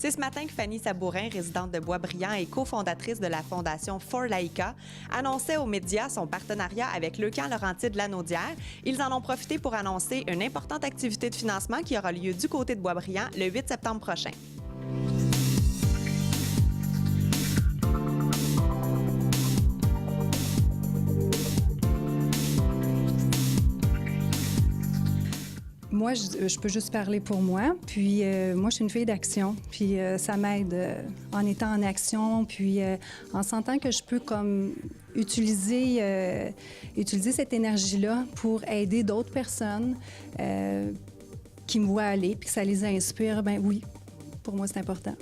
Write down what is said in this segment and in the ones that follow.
C'est ce matin que Fanny Sabourin, résidente de Boisbriand et cofondatrice de la fondation For Laïka, annonçait aux médias son partenariat avec le camp Laurentide-Lanaudière. Ils en ont profité pour annoncer une importante activité de financement qui aura lieu du côté de Boisbriand le 8 septembre prochain. Moi, je peux juste parler pour moi. Puis, moi, je suis une fille d'action. Puis, ça m'aide en étant en action, puis en sentant que je peux comme utiliser cette énergie-là pour aider d'autres personnes qui me voient aller, puis que ça les inspire. Ben oui, pour moi, c'est important.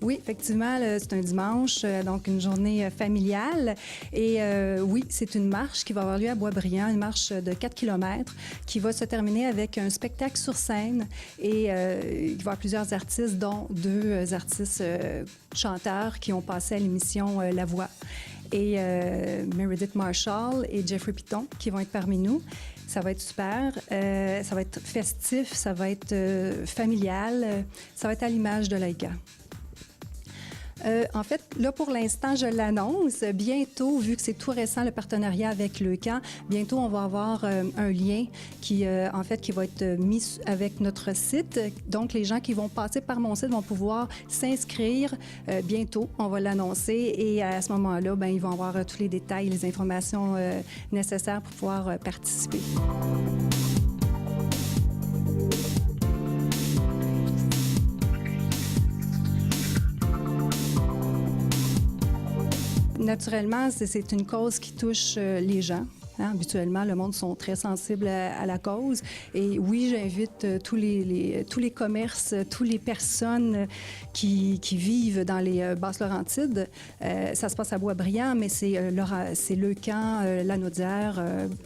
Oui, effectivement, c'est un dimanche, donc une journée familiale. Et oui, c'est une marche qui va avoir lieu à Boisbriand, une marche de 4 km qui va se terminer avec un spectacle sur scène. Et il va y avoir plusieurs artistes, dont 2 artistes chanteurs qui ont passé à l'émission La Voix. Et Meredith Marshall et Jeffrey Piton qui vont être parmi nous. Ça va être super, ça va être festif, ça va être familial, ça va être à l'image de Laïka. En fait, là, pour l'instant, je l'annonce. Bientôt, vu que c'est tout récent, le partenariat avec le camp, bientôt, on va avoir un lien qui va être mis avec notre site. Donc, les gens qui vont passer par mon site vont pouvoir s'inscrire bientôt. On va l'annoncer et à ce moment-là, bien, ils vont avoir tous les détails, les informations nécessaires pour pouvoir participer. Naturellement, c'est une cause qui touche les gens. Hein? Habituellement, le monde sont très sensibles à la cause. Et oui, j'invite tous les commerces, toutes les personnes qui vivent dans les Basses-Laurentides. Ça se passe à Boisbriand, mais c'est le camp Lanaudière,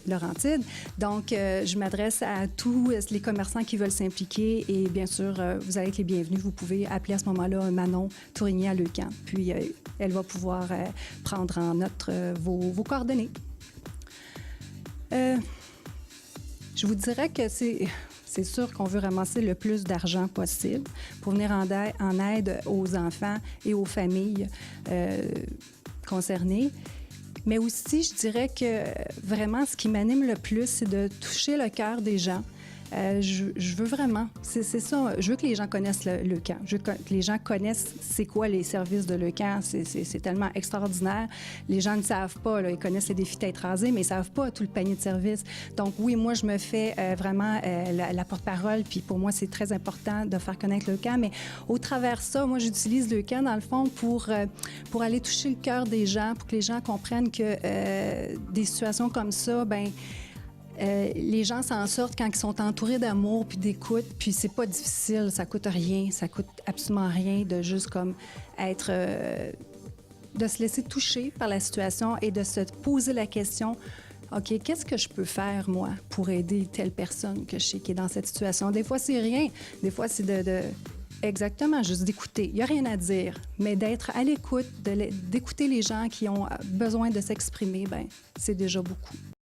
Laurentide. Donc, je m'adresse à tous les commerçants qui veulent s'impliquer et bien sûr, vous allez être les bienvenus. Vous pouvez appeler à ce moment-là Manon Tourigny à Leucan. Puis, elle va pouvoir prendre en note vos coordonnées. Je vous dirais que c'est sûr qu'on veut ramasser le plus d'argent possible pour venir en aide aux enfants et aux familles concernées. Mais aussi, je dirais que vraiment, ce qui m'anime le plus, c'est de toucher le cœur des gens. Je veux vraiment, c'est ça, je veux que les gens connaissent le camp. Je veux que les gens connaissent c'est quoi les services de le camp. C'est tellement extraordinaire. Les gens ne savent pas, là, ils connaissent les défis tête rasée, mais ils ne savent pas tout le panier de services. Donc oui, moi, je me fais vraiment la porte-parole, puis pour moi, c'est très important de faire connaître le camp. Mais au travers de ça, moi, j'utilise le camp, dans le fond, pour aller toucher le cœur des gens, pour que les gens comprennent que des situations comme ça, bien, les gens s'en sortent quand ils sont entourés d'amour puis d'écoute, puis c'est pas difficile, ça coûte rien, ça coûte absolument rien de juste comme être... de se laisser toucher par la situation et de se poser la question, OK, qu'est-ce que je peux faire, moi, pour aider telle personne que je sais qui est dans cette situation? Des fois, c'est rien. Des fois, c'est exactement, juste d'écouter. Il n'y a rien à dire, mais d'être à l'écoute, d'écouter les gens qui ont besoin de s'exprimer, bien, c'est déjà beaucoup.